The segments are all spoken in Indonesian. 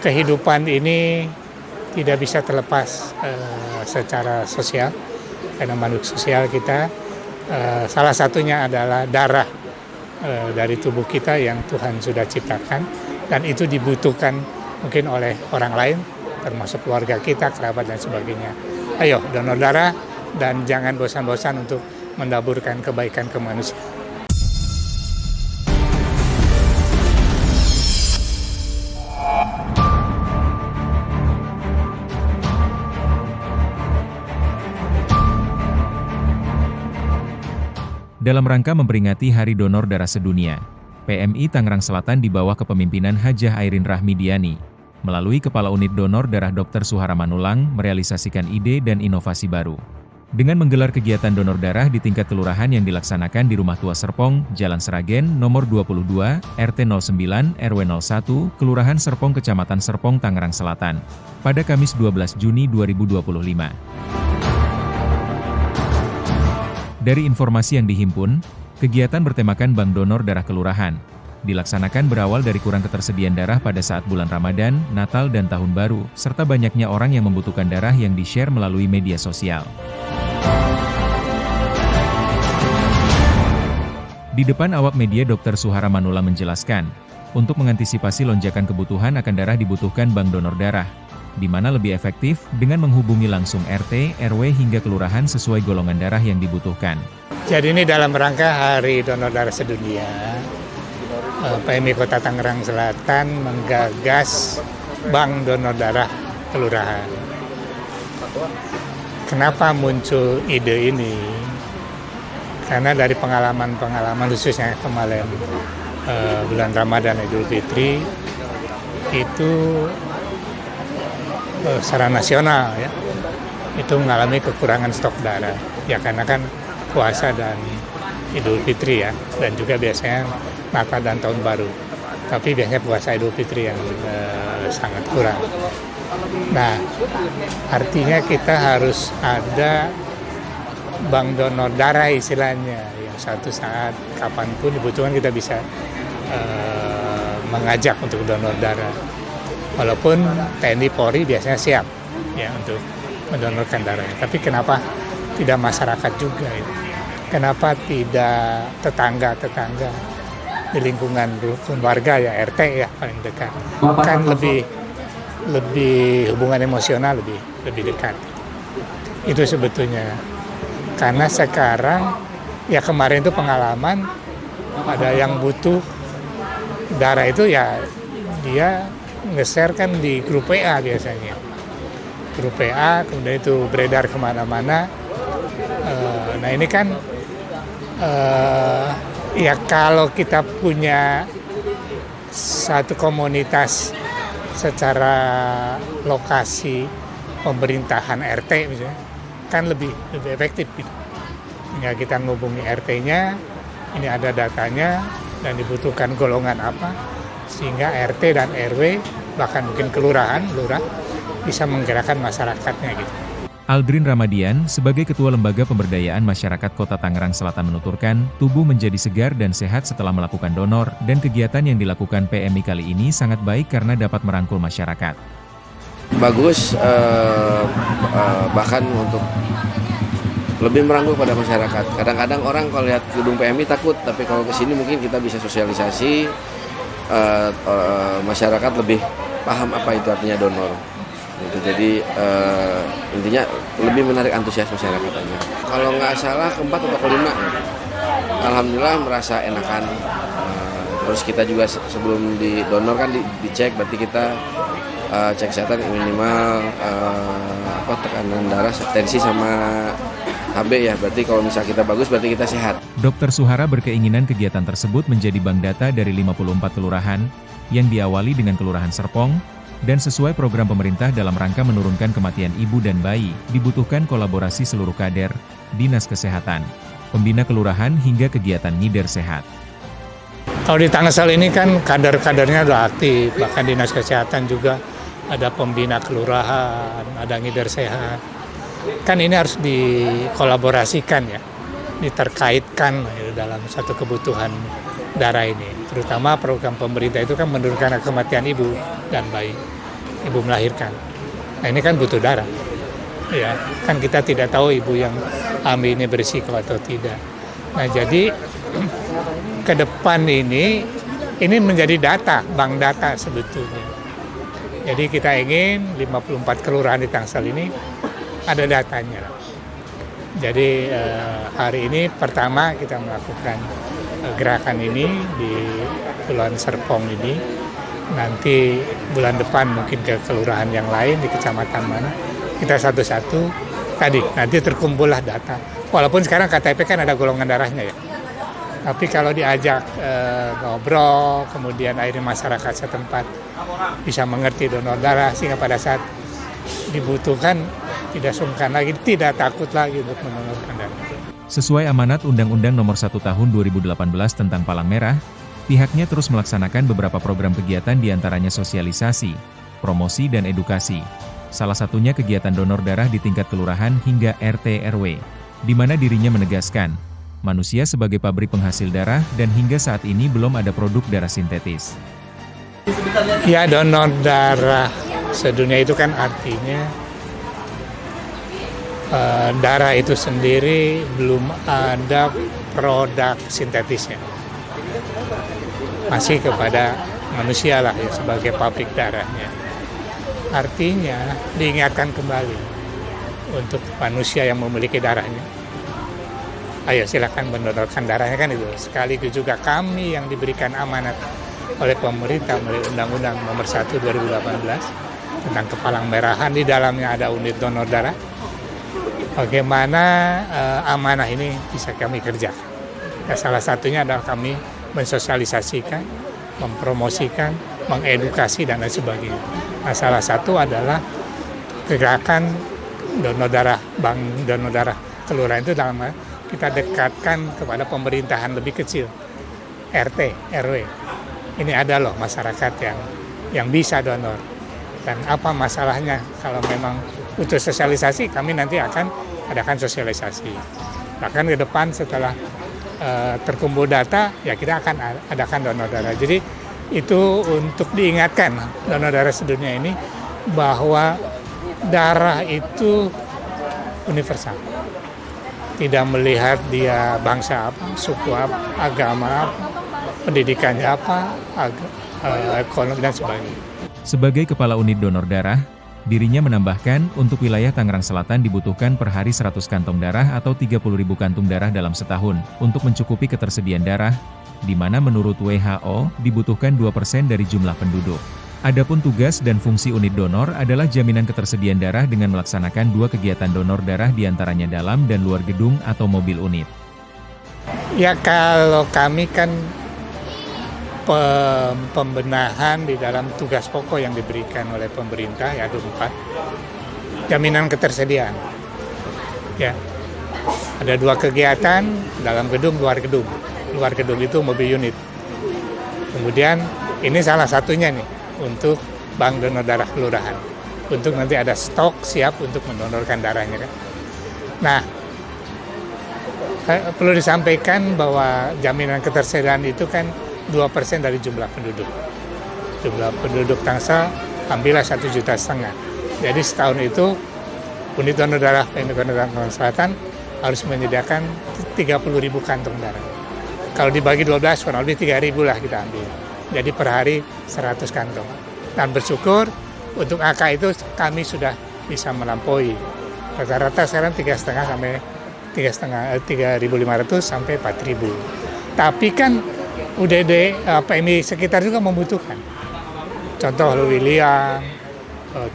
kehidupan ini tidak bisa terlepas secara sosial, karena makhluk sosial kita. Salah satunya adalah darah dari tubuh kita yang Tuhan sudah ciptakan, dan itu dibutuhkan mungkin oleh orang lain, termasuk keluarga kita, kerabat dan sebagainya. Ayo donor darah dan jangan bosan-bosan untuk mendaburkan kebaikan ke manusia. Dalam rangka memperingati Hari Donor Darah Sedunia, PMI Tangerang Selatan di bawah kepemimpinan Hajah Airin Rahmidiani, melalui Kepala Unit Donor Darah Dr. Suhara Manulang, merealisasikan ide dan inovasi baru. Dengan menggelar kegiatan donor darah di tingkat kelurahan yang dilaksanakan di Rumah Tua Serpong, Jalan Seragen, nomor 22, RT 09, RW 01, Kelurahan Serpong, Kecamatan Serpong, Tangerang Selatan, pada Kamis 12 Juni 2025. Dari informasi yang dihimpun, kegiatan bertemakan Bank Donor Darah Kelurahan, dilaksanakan berawal dari kurang ketersediaan darah pada saat bulan Ramadan, Natal dan Tahun Baru, serta banyaknya orang yang membutuhkan darah yang di-share melalui media sosial. Di depan awak media Dr. Suhara Manulang menjelaskan, untuk mengantisipasi lonjakan kebutuhan akan darah dibutuhkan Bank Donor Darah, di mana lebih efektif dengan menghubungi langsung RT, RW hingga kelurahan sesuai golongan darah yang dibutuhkan. Jadi ini dalam rangka Hari Donor Darah Sedunia, PMI Kota Tangerang Selatan menggagas Bank Donor Darah Kelurahan. Kenapa muncul ide ini? Karena dari pengalaman-pengalaman khususnya kemarin bulan Ramadan Idul Fitri itu secara nasional ya, itu mengalami kekurangan stok darah ya, karena kan puasa dan Idul Fitri ya, dan juga biasanya Natal dan Tahun Baru, tapi biasanya puasa Idul Fitri yang sangat kurang. Nah, artinya kita harus ada bank donor darah istilahnya, yang suatu saat kapanpun dibutuhkan kita bisa mengajak untuk donor darah. Walaupun TNI Polri biasanya siap ya untuk mendonorkan darahnya, tapi kenapa tidak masyarakat juga? Ya? Kenapa tidak tetangga-tetangga di lingkungan rukun warga ya, RT ya paling dekat? Kan lebih hubungan emosional lebih dekat. Itu sebetulnya. Karena sekarang ya, kemarin itu pengalaman ada yang butuh darah itu ya, dia nge-share kan di grup WA biasanya. Grup WA, kemudian itu beredar kemana-mana. Nah ini kan ya kalau kita punya satu komunitas secara lokasi pemerintahan RT misalnya, kan lebih efektif gitu. Tinggal kita ngubungi RT-nya, ini ada datanya dan dibutuhkan golongan apa, sehingga RT dan RW bahkan mungkin kelurahan, lurah bisa menggerakkan masyarakatnya gitu. Aldrin Ramadian, sebagai Ketua Lembaga Pemberdayaan Masyarakat Kota Tangerang Selatan menuturkan, tubuh menjadi segar dan sehat setelah melakukan donor, dan kegiatan yang dilakukan PMI kali ini sangat baik karena dapat merangkul masyarakat. Bagus, bahkan untuk lebih merangkul pada masyarakat. Kadang-kadang orang kalau lihat gedung PMI takut, tapi kalau kesini mungkin kita bisa sosialisasi, masyarakat lebih paham apa itu artinya donor. Gitu. Jadi intinya lebih menarik antusias masyarakat aja. Kalau nggak salah keempat atau kelima, alhamdulillah merasa enakan. Terus kita juga sebelum didonor kan dicek, berarti kita cek kesehatan minimal tekanan darah, tensi sama HB ya. Berarti kalau misalnya kita bagus, berarti kita sehat. Dr. Suhara berkeinginan kegiatan tersebut menjadi bank data dari 54 kelurahan yang diawali dengan Kelurahan Serpong. Dan sesuai program pemerintah dalam rangka menurunkan kematian ibu dan bayi, dibutuhkan kolaborasi seluruh kader, dinas kesehatan, pembina kelurahan hingga kegiatan ngider sehat. Kalau di Tangsel ini kan kader-kadernya udah aktif, bahkan dinas kesehatan juga ada pembina kelurahan, ada ngider sehat. Kan ini harus dikolaborasikan ya, diterkaitkan dalam satu kebutuhan darah ini. Terutama program pemerintah itu kan menurunkan kematian ibu dan bayi. ibu melahirkan. Nah ini kan butuh darah, ya kan kita tidak tahu ibu yang hamil ini berisiko atau tidak. Nah jadi ke depan ini menjadi data, bank data sebetulnya. Jadi kita ingin 54 kelurahan di Tangsel ini ada datanya. Jadi hari ini pertama kita melakukan gerakan ini di Pulau Serpong ini. Nanti bulan depan mungkin ke kelurahan yang lain di kecamatan mana. Kita satu-satu tadi nanti terkumpullah data. Walaupun sekarang KTP kan ada golongan darahnya ya. Tapi kalau diajak ngobrol, kemudian akhirnya masyarakat setempat bisa mengerti donor darah sehingga pada saat dibutuhkan tidak sungkan lagi, tidak takut lagi untuk mendonorkan darah. Sesuai amanat Undang-Undang Nomor 1 Tahun 2018 tentang Palang Merah, pihaknya terus melaksanakan beberapa program kegiatan diantaranya sosialisasi, promosi dan edukasi. Salah satunya kegiatan donor darah di tingkat kelurahan hingga RT RW, di mana dirinya menegaskan, manusia sebagai pabrik penghasil darah dan hingga saat ini belum ada produk darah sintetis. Ya, donor darah sedunia itu kan artinya darah itu sendiri belum ada produk sintetisnya. Masih kepada manusia lah ya sebagai pabrik darahnya. Artinya diingatkan kembali untuk manusia yang memiliki darahnya. Ayo silakan mendonorkan darahnya kan itu. Sekaligus juga kami yang diberikan amanat oleh pemerintah melalui Undang-Undang Nomor 1 2018 tentang kepalang merahan, di dalamnya ada unit donor darah. Bagaimana amanah ini bisa kami kerjakan? Ya, salah satunya adalah kami mensosialisasikan, mempromosikan, mengedukasi dan lain sebagainya. Nah, salah satu adalah gerakan donor darah, bank donor darah kelurahan itu dalam kita dekatkan kepada pemerintahan lebih kecil, RT, RW. Ini ada loh masyarakat yang bisa donor. Dan apa masalahnya kalau memang butuh sosialisasi, kami nanti akan adakan sosialisasi. Bahkan ke depan setelah terkumpul data, ya kita akan adakan donor darah. Jadi itu untuk diingatkan donor darah sedunia ini bahwa darah itu universal. Tidak melihat dia bangsa apa, suku apa, agama apa, pendidikannya apa, ekonomi dan sebagainya. Sebagai Kepala Unit Donor Darah, dirinya menambahkan untuk wilayah Tangerang Selatan dibutuhkan per hari 100 kantong darah atau 30.000 kantung darah dalam setahun untuk mencukupi ketersediaan darah, di mana menurut WHO dibutuhkan 2% dari jumlah penduduk. Adapun tugas dan fungsi unit donor adalah jaminan ketersediaan darah dengan melaksanakan 2 kegiatan donor darah diantaranya dalam dan luar gedung atau mobil unit. Ya kalau kami kan pembenahan di dalam tugas pokok yang diberikan oleh pemerintah, ya ada 4. Jaminan ketersediaan. Ya. Ada 2 kegiatan dalam gedung, luar gedung. Luar gedung itu mobil unit. Kemudian ini salah satunya nih untuk bank donor darah kelurahan. Untuk nanti ada stok siap untuk mendonorkan darahnya kan. Nah, perlu disampaikan bahwa jaminan ketersediaan itu kan 2% dari jumlah penduduk. Jumlah penduduk Tangsel ambillah 1,5 juta. Jadi setahun itu unit donor darah Tangerang Selatan harus menyediakan 30.000 kantong darah. Kalau dibagi 12 kurang lebih 3.000 lah kita ambil. Jadi per hari 100 kantong. Dan bersyukur untuk angka itu kami sudah bisa melampaui. Rata-rata sekarang 3,5 sampai 3.500 sampai 4.000. Tapi kan UDD PMI sekitar juga membutuhkan. Contoh Lewiliang,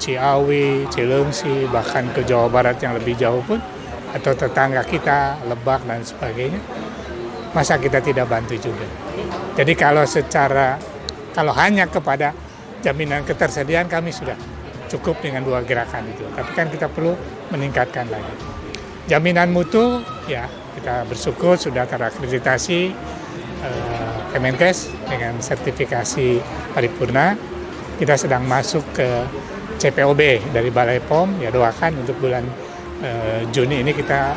Ciawi, Cilengsi, bahkan ke Jawa Barat yang lebih jauh pun, atau tetangga kita, Lebak dan sebagainya, masa kita tidak bantu juga. Jadi kalau hanya kepada jaminan ketersediaan kami sudah cukup dengan 2 gerakan itu. Tapi kan kita perlu meningkatkan lagi. Jaminan mutu, ya kita bersyukur sudah terakreditasi Kemenkes dengan sertifikasi paripurna. Kita sedang masuk ke CPOB dari Balai POM, ya doakan untuk bulan Juni ini kita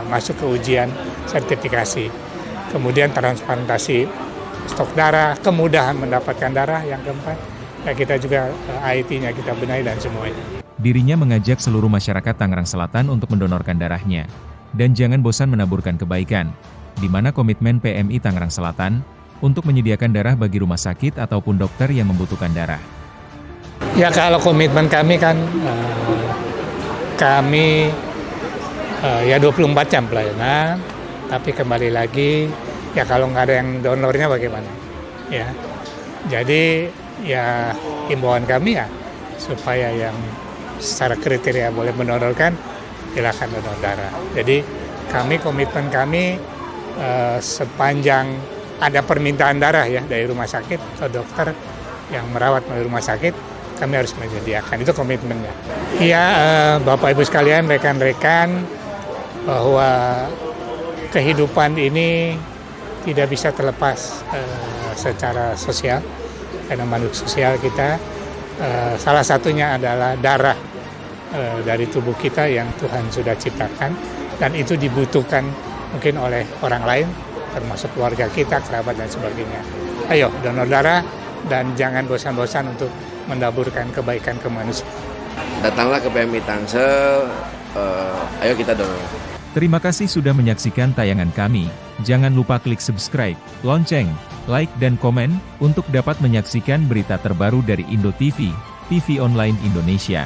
masuk ke ujian sertifikasi. Kemudian transplantasi stok darah, kemudahan mendapatkan darah yang keempat, Ya kita juga IT-nya kita benahi dan semuanya. Dirinya mengajak seluruh masyarakat Tangerang Selatan untuk mendonorkan darahnya. Dan jangan bosan menaburkan kebaikan, di mana komitmen PMI Tangerang Selatan untuk menyediakan darah bagi rumah sakit ataupun dokter yang membutuhkan darah. Ya kalau komitmen kami kan, kami ya 24 jam pelayanan, tapi kembali lagi, ya kalau nggak ada yang donornya bagaimana? Ya, jadi ya himbauan kami ya, supaya yang secara kriteria boleh mendonorkan, silakan donor darah. Jadi komitmen kami sepanjang ada permintaan darah ya dari rumah sakit atau dokter yang merawat melalui rumah sakit, kami harus menyediakan, itu komitmennya. Iya, Bapak Ibu sekalian, rekan-rekan, bahwa kehidupan ini tidak bisa terlepas secara sosial, karena makhluk sosial kita, salah satunya adalah darah dari tubuh kita yang Tuhan sudah ciptakan, dan itu dibutuhkan mungkin oleh orang lain, termasuk keluarga kita, kerabat, dan sebagainya. Ayo, donor darah, dan jangan bosan-bosan untuk mendaburkan kebaikan ke manusia. Datanglah ke PMI Tangsel, ayo kita donor. Terima kasih sudah menyaksikan tayangan kami. Jangan lupa klik subscribe, lonceng, like dan komen, untuk dapat menyaksikan berita terbaru dari Indo TV, TV online Indonesia.